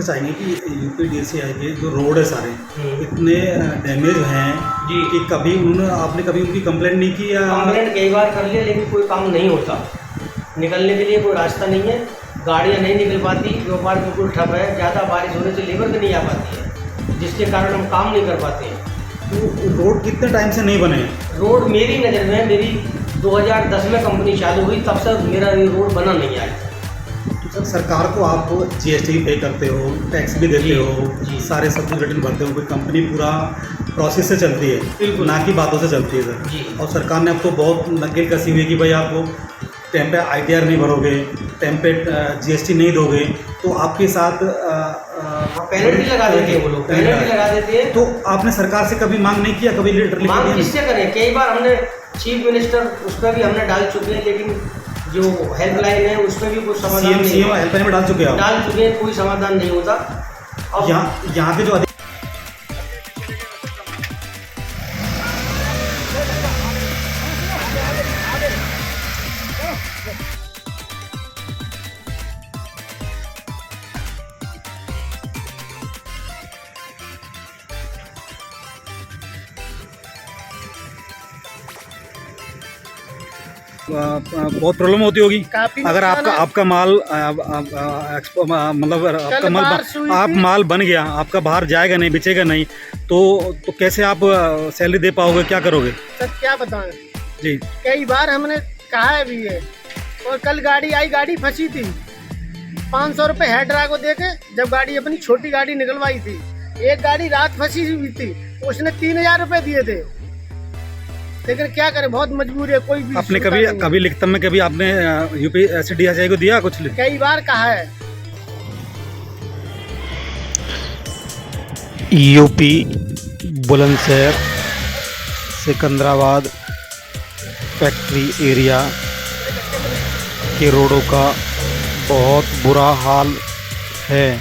चाहेंगे कि यूपीडीसीआई के जो रोड है सारे इतने डैमेज हैं जी कि कभी आपने कभी उनकी कंप्लेंट नहीं की या? कंप्लेंट कई बार कर लिया लेकिन कोई काम नहीं होता, निकलने के लिए कोई रास्ता नहीं है, गाड़ियाँ नहीं निकल पाती, व्यापार बिल्कुल ठप है, ज़्यादा बारिश होने से लेबर भी नहीं आ पाती है, जिसके कारण हम काम नहीं कर पाते हैं। तो रोड कितने टाइम से नहीं बने हैं? रोड मेरी नज़र में मेरी 2010 में कंपनी चालू हुई, तब से मेरा ये रोड बना नहीं आया। तो सर सरकार को आप जीएसटी भी पे करते हो, टैक्स भी देते हो, सारे सब कुछ रिटर्न भरते हो, कोई कंपनी पूरा प्रोसेस से चलती है, बिल्कुल ना कि बातों से चलती है सर। जी। और सरकार ने अब तो बहुत नकेल कसी हुई है कि भाई आप टाइम पे आईटीआर नहीं भरोगे, टाइम पे जीएसटी नहीं दोगे तो आपके साथ पेनल्टी लगा देते हैं वो लोग, पेनल्टी लगा देते हैं। तो आपने सरकार से कभी मांग नहीं किया, कभी लेटर लिख मांग दिया? किससे करें, कई बार हमने चीफ मिनिस्टर उस पर भी हमने डाल चुके हैं, लेकिन जो हेल्पलाइन है उस पर भी कुछ समाधान नहीं सीएम हेल्पलाइन में डाल चुके हैं? डाल चुके हैं, कोई समाधान नहीं होता। अब यहाँ के जो बहुत प्रॉब्लम होती होगी अगर आपका माल मतलब आपका माल आप माल बन गया, आपका बाहर जाएगा नहीं, बिचेगा नहीं, तो कैसे आप सैलरी दे पाओगे, क्या करोगे? सर क्या बताएं जी, कई बार हमने कहा है भी है, और कल गाड़ी आई, गाड़ी फंसी थी, 500 रुपये हेड ड्राइवर को देके जब गाड़ी अपनी छोटी गाड़ी निकलवाई थी, एक गाड़ी रात फंसी हुई थी, उसने 3000 रुपये दिए थे, लेकिन क्या करें, बहुत मजबूरी है। कोई भी आपने कभी लिखितम में कभी आपने यूपीडीसीआई को दिया कुछ? कई बार कहा है। UP Bulandshahr Secunderabad factory area के रोडों का बहुत बुरा हाल है।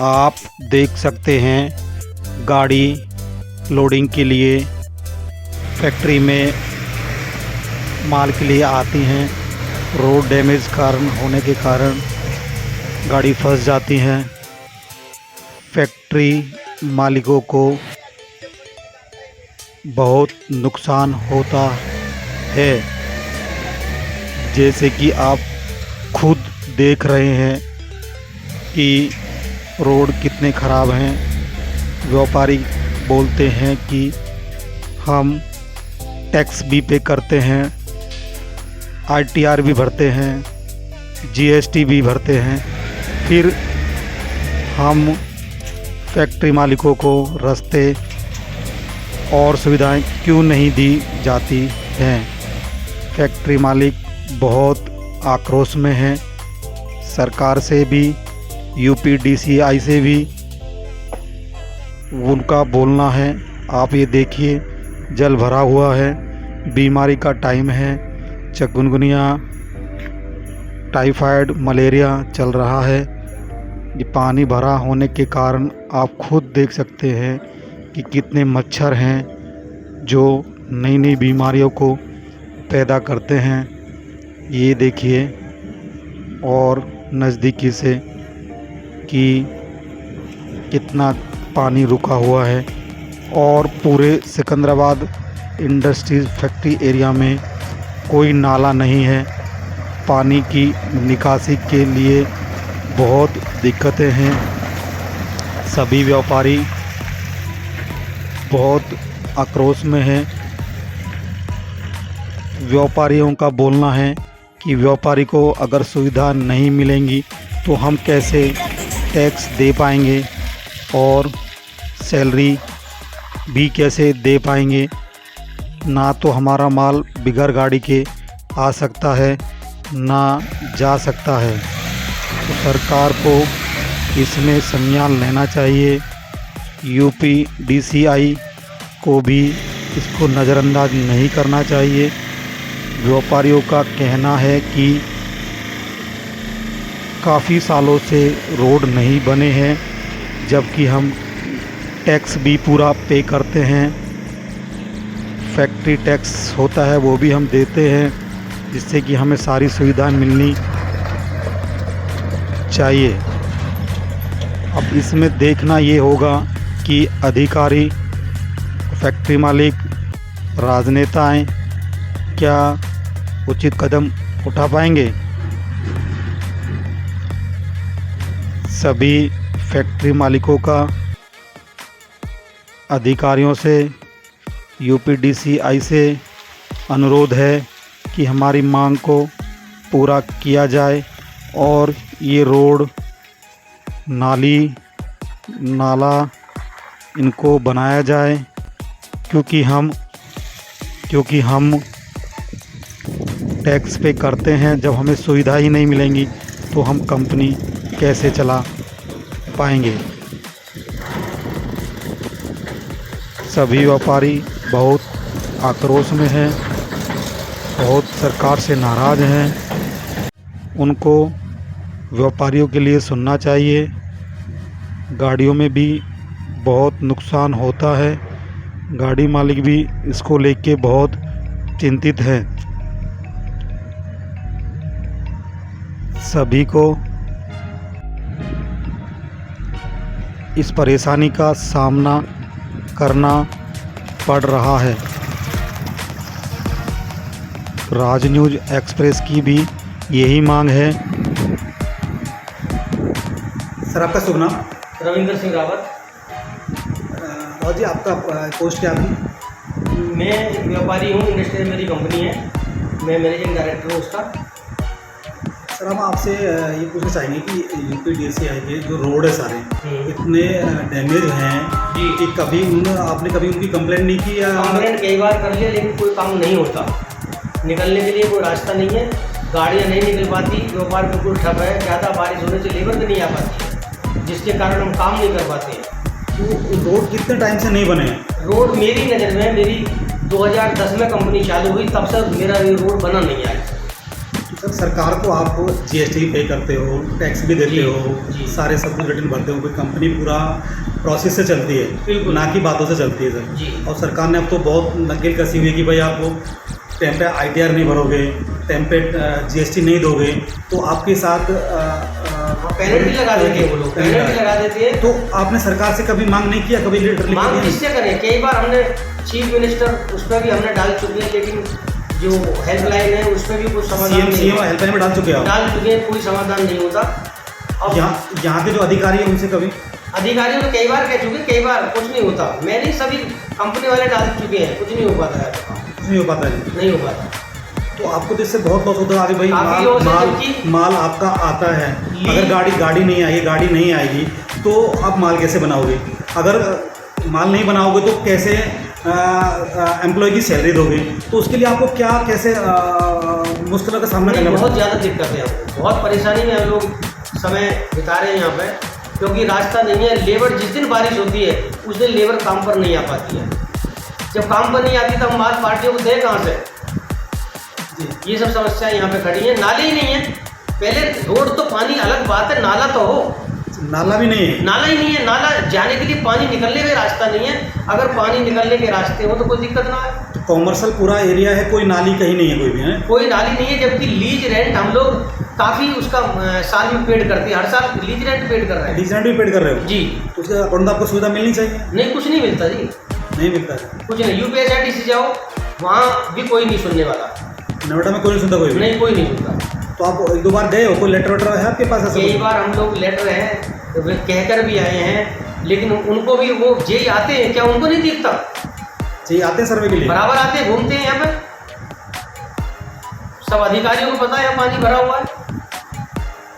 आप देख सकते हैं गाड़ी लोडिंग के लिए फैक्ट्री में माल के लिए आती हैं, रोड डैमेज कारण होने के कारण गाड़ी फंस जाती हैं। फैक्ट्री मालिकों को बहुत नुकसान होता है, जैसे कि आप खुद देख रहे हैं कि रोड कितने ख़राब हैं। व्यापारी बोलते हैं कि हम टैक्स भी पे करते हैं, आईटीआर भी भरते हैं, जीएसटी भी भरते हैं, फिर हम फैक्ट्री मालिकों को रास्ते और सुविधाएं क्यों नहीं दी जाती हैं? फैक्ट्री मालिक बहुत आक्रोश में हैं। सरकार से भी, यूपीडीसीआई से भी उनका बोलना है। आप ये देखिए, जल भरा हुआ है, बीमारी का टाइम है, चिकनगुनिया, टाइफाइड, मलेरिया चल रहा है। ये पानी भरा होने के कारण आप खुद देख सकते हैं कि कितने मच्छर हैं जो नई नई बीमारियों को पैदा करते हैं। ये देखिए और नज़दीकी से कि कितना पानी रुका हुआ है, और पूरे सिकंदराबाद इंडस्ट्रीज फैक्ट्री एरिया में कोई नाला नहीं है। पानी की निकासी के लिए बहुत दिक्कतें हैं। सभी व्यापारी बहुत आक्रोश में हैं। व्यापारियों का बोलना है कि व्यापारी को अगर सुविधा नहीं मिलेंगी तो हम कैसे टैक्स दे पाएंगे और सैलरी भी कैसे दे पाएंगे। ना तो हमारा माल बिगर गाड़ी के आ सकता है, ना जा सकता है। तो सरकार को इसमें संज्ञान लेना चाहिए। यूपीडीसीआई को भी इसको नज़रअंदाज नहीं करना चाहिए। व्यापारियों का कहना है कि काफ़ी सालों से रोड नहीं बने हैं, जबकि हम टैक्स भी पूरा पे करते हैं। फैक्ट्री टैक्स होता है वो भी हम देते हैं, जिससे कि हमें सारी सुविधाएं मिलनी चाहिए। अब इसमें देखना ये होगा कि अधिकारी, फैक्ट्री मालिक, राजनेताएं क्या उचित कदम उठा पाएंगे। सभी फैक्ट्री मालिकों का अधिकारियों से, यूपीडीसीआई से अनुरोध है कि हमारी मांग को पूरा किया जाए और ये रोड, नाली, नाला इनको बनाया जाए, क्योंकि हम टैक्स पे करते हैं। जब हमें सुविधा ही नहीं मिलेंगी तो हम कंपनी कैसे चला पाएंगे। सभी व्यापारी बहुत आक्रोश में हैं, बहुत सरकार से नाराज़ हैं। उनको व्यापारियों के लिए सुनना चाहिए। गाड़ियों में भी बहुत नुकसान होता है। गाड़ी मालिक भी इसको लेके बहुत चिंतित हैं। सभी को इस परेशानी का सामना करना पड़ रहा है। राज न्यूज़ एक्सप्रेस की भी यही मांग है। सर, आपका शुभ नाम? रविंद्र सिंह रावत। राव जी, आपका पोस्ट क्या थी? मैं एक व्यापारी हूँ, इंडस्ट्रियल मेरी कंपनी है, मैं मैनेजिंग डायरेक्टर हूँ उसका। सर, हम आपसे ये पूछना चाहेंगे कि यूपीडीसीआई के जो रोड है सारे इतने डैमेज हैं जी कि कभी आपने कभी उनकी कंप्लेंट नहीं की? या कंप्लेंट कई बार कर लिया लेकिन कोई काम नहीं होता। निकलने के लिए कोई रास्ता नहीं है, गाड़ियाँ नहीं निकल पाती, व्यापार बिल्कुल ठप है। ज़्यादा बारिश होने से लेबर भी नहीं आ पाती है, जिसके कारण हम काम नहीं कर पाते हैं। तो रोड कितने टाइम से नहीं बने हैं? रोड मेरी नज़र में, मेरी 2010 में कंपनी चालू हुई, तब से मेरा ये रोड बना नहीं है। सर, सरकार को आप जीएसटी पे करते हो, टैक्स भी देते जी, हो, जी। सारे सब कुछ रिटर्न भरते हो, कोई कंपनी पूरा प्रोसेस से चलती है, बिल्कुल। ना कि बातों से चलती है सर। जी। और सरकार ने अब तो बहुत नकेल कसी हुई है कि भाई आप टाइम पे आईटीआर नहीं भरोगे, टाइम पे जीएसटी नहीं दोगे तो आपके साथ पेनल्टी लगा देते हैं वो लोग, पेनल्टी लगा देते हैं। तो आपने सरकार से कभी मांग नहीं किया? कभी लेटर लिख मांग दिया? किससे करें? कई बार हमने चीफ मिनिस्टर उस पर भी हमने डाल चुके हैं, लेकिन जो हेल्पलाइन है उस पर भी कुछ समाधान नहीं सीएम होता। हेल्पलाइन में डाल चुके हैं? डाल चुके हैं, कोई समाधान नहीं होता। अब यहाँ के जो अधिकारी हैं उनसे कभी? अधिकारियों ने कई बार कह चुके, कई बार कुछ नहीं होता। मैंने सभी कंपनी वाले डाल चुके हैं, कुछ नहीं हो पाता है, कुछ नहीं हो पाता है। नहीं हो पाता। तो आपको तो इससे बहुत लॉस होता है आगे भाई। काफी लॉस है, जबकि माल आपका आता है, अगर गाड़ी नहीं आएगी तो आप माल कैसे बनाओगे? अगर माल नहीं बनाओगे तो कैसे एम्प्लॉय की सैलरी दोगे? तो उसके लिए आपको क्या कैसे मुश्किलों का सामना करना बहुत पड़ता ज़्यादा दिक्कत है हमको, बहुत परेशानी में हम लोग समय बिता रहे हैं यहाँ पे, क्योंकि रास्ता नहीं है। लेबर जिस दिन बारिश होती है उस दिन लेबर काम पर नहीं आ पाती है। जब काम पर नहीं आती तो हम माल पार्टियों को दें कहाँ से? जी। ये सब समस्याएं यहाँ पे खड़ी हैं। नाले ही नहीं है। पहले रोड तो पानी अलग बात है, नाला तो हो, नाला भी नहीं है। नाला ही नहीं है। नाला जाने के लिए पानी निकलने का रास्ता नहीं है। अगर पानी निकलने के रास्ते हो तो कोई दिक्कत ना है। तो कॉमर्शियल पूरा एरिया है, कोई नाली कहीं नहीं है, कोई भी है? कोई नाली नहीं है, जबकि लीज रेंट हम लोग काफ़ी उसका साल में पेड करते हैं, हर साल लीज रेंट पेड कर रहे हैं। लीज रेंट भी पेड कर रहे हो? जी। तो उसके अकॉर्डिंग आपको सुविधा मिलनी चाहिए। नहीं, कुछ नहीं मिलता जी, नहीं मिलता है। कुछ नहीं। यूपीएसआरटीसी जाओ, वहाँ भी कोई नहीं सुनने वाला। नोएडा में कोई नहीं सुनता? कोई भी नहीं, कोई नहीं सुनता। तो आप एक दो बार गए हो? कोई लेटर वेटर है आपके पास ऐसा? कई बार हम लोग लेटर हैं वे कहकर भी आए हैं, लेकिन उनको भी वो जे आते हैं, क्या उनको नहीं दिखता? जी, आते हैं सर्वे के लिए? बराबर आते हैं, घूमते हैं यहाँ पर। सब अधिकारियों को पता है यहाँ पानी भरा हुआ है।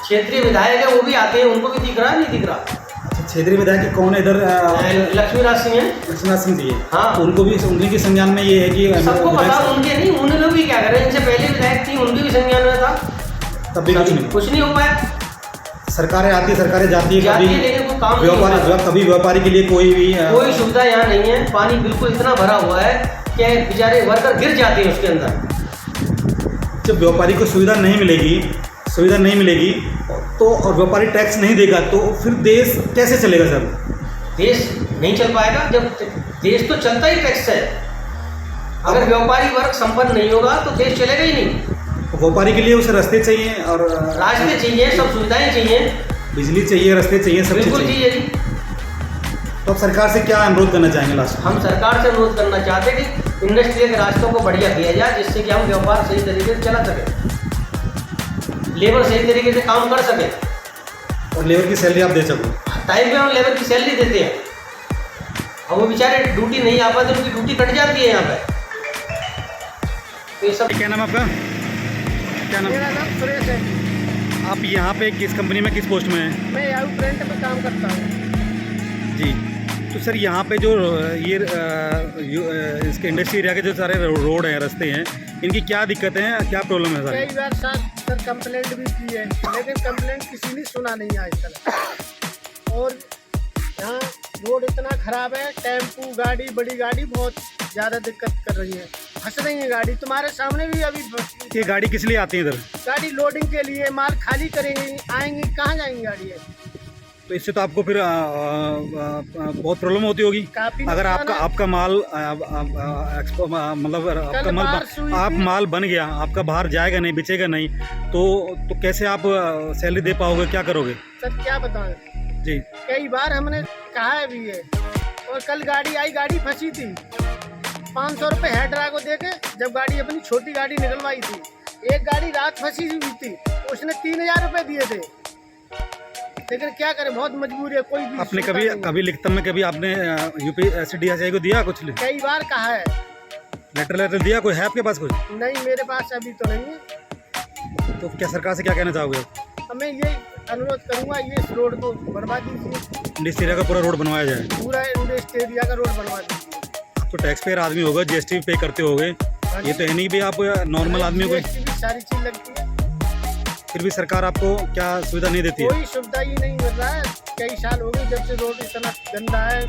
क्षेत्रीय विधायक है, वो भी आते हैं, उनको भी दिख रहा है, नहीं दिख रहा? अच्छा, क्षेत्रीय विधायक कौन है इधर? लक्ष्मीराज सिंह है। लक्ष्मीनाथ सिंह जी है। हाँ। तो उनको भी, उनके भी संज्ञान में ये है कि सबको पता, उनके नहीं, उन लोग भी क्या करें। इनसे पहले विधायक थी, उनके भी संज्ञान में था, तब भी कुछ नहीं हो पाया। सरकारें आती है, सरकारें जाती है, जाती कभी है, लेकिन कोई काम नहीं होता। कभी व्यापारी के लिए कोई भी कोई सुविधा यहाँ नहीं है। पानी बिल्कुल इतना भरा हुआ है कि बेचारे वर्कर गिर जाते हैं उसके अंदर। जब व्यापारी को सुविधा नहीं मिलेगी तो और व्यापारी टैक्स नहीं देगा तो फिर देश कैसे चलेगा सर? देश नहीं चल पाएगा। जब देश तो चलता ही टैक्स है। अगर व्यापारी वर्ग संपन्न नहीं होगा तो देश चलेगा ही नहीं। व्यापारी के लिए उसे रास्ते चाहिए और रास्ते चाहिए, सब सुविधाएं चाहिए। बिजली चाहिए, रास्ते चाहिए, सब चीज़ बिल्कुल चाहिए। चाहिए जी। तो आप सरकार से क्या अनुरोध करना चाहेंगे लास्ट में? हम सरकार से अनुरोध करना चाहते हैं कि इंडस्ट्री के रास्तों को बढ़िया किया जाए, जिससे कि हम व्यापार सही तरीके से चला सकें, लेबर सही तरीके से काम कर सके और लेबर की सैलरी आप दे सको। टाइम पे हम लेबर की सैलरी देते हैं। अब वो बेचारे ड्यूटी नहीं आ पाते, उनकी ड्यूटी कट जाती है यहाँ पे। तो ये सब। क्या नाम आपका? क्या नाम? मेरा नाम सुरेश है। आप यहाँ पे किस कंपनी में, किस पोस्ट में हैं? मैं याहू प्रिंट पे काम करता हूँ। जी। तो सर यहाँ पे जो ये इसके इंडस्ट्री एरिया के जो सारे रोड हैं, रास्ते हैं, इनकी क्या दिक्कतें हैं, क्या प्रॉब्लम है सर? कई बार सर कंप्लेंट भी की है, लेकिन कंप्लेंट किसी ने सुना नहीं आज तक। और यहाँ रोड इतना खराब है, टेम्पू गाड़ी, बड़ी गाड़ी बहुत ज़्यादा दिक्कत कर रही है, फंस रही है गाड़ी। तुम्हारे सामने भी अभी ये गाड़ी किस लिए आती है इधर? गाड़ी लोडिंग के लिए, माल खाली करेंगी, आएंगी, कहाँ जाएंगी गाड़ी है? तो इससे तो आपको फिर बहुत प्रॉब्लम होती होगी। काफी अगर नुकसान आपका है। माल मतलब आपका बारिश हुई आप थी। माल बन गया, आपका बाहर जाएगा नहीं, बिचेगा नहीं, तो कैसे आप सैलरी दे पाओगे, क्या करोगे? सर क्या बताएं, जी। कई बार हमने कहा है भी है। और कल गाड़ी आई, गाड़ी फंसी थी, 500 रुपये हेड ड्राइव को देके जब गाड़ी अपनी छोटी गाड़ी निकलवाई थी। एक गाड़ी रात फंसी हुई थी, उसने 3000 रुपये दिए थे, लेकिन क्या करें, बहुत मजबूरी है। कोई भी आपने सुनता नहीं है। कभी लिखित में कभी आपने UPSCDSI को दिया कुछ? कई बार कहा है। लेटर दिया? कोई है आपके पास कुछ? नहीं, मेरे पास अभी तो नहीं है। तो क्या सरकार से क्या कहना चाहोगे? हमें ये अनुरोध करूंगा, ये इस रोड को बनवा दीजिए, इंडस्ट्री एरिया का पूरा रोड बनवाया जाए। पूरा इंडस्ट्री एरिया का रोड बनवा दीजिए। आप तो टैक्स पेयर आदमी होगा, GST पे करते होगे, ये तो है नहीं भी आप नॉर्मल आदमी को, GST भी सारी चीज लगती है, फिर भी सरकार आपको क्या सुविधा नहीं देती है? कोई सुविधा ही नहीं मिल रहा है। कई साल हो गए जब से रोड इतना गंदा है।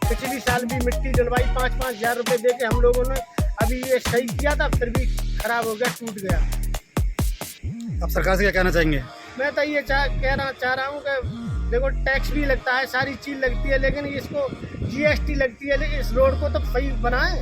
पिछली साल भी मिट्टी डलवाई 5-5 हजार रुपये दे के हम लोगों ने, अभी ये सही किया था, फिर भी खराब हो गया, टूट गया। आप सरकार से क्या कहना चाहेंगे? मैं तो ये कहना चाह रहा हूँ कि देखो, टैक्स भी लगता है, सारी चीज़ लगती है, लेकिन इसको GST लगती है, लेकिन इस रोड को तो सही बनाएं।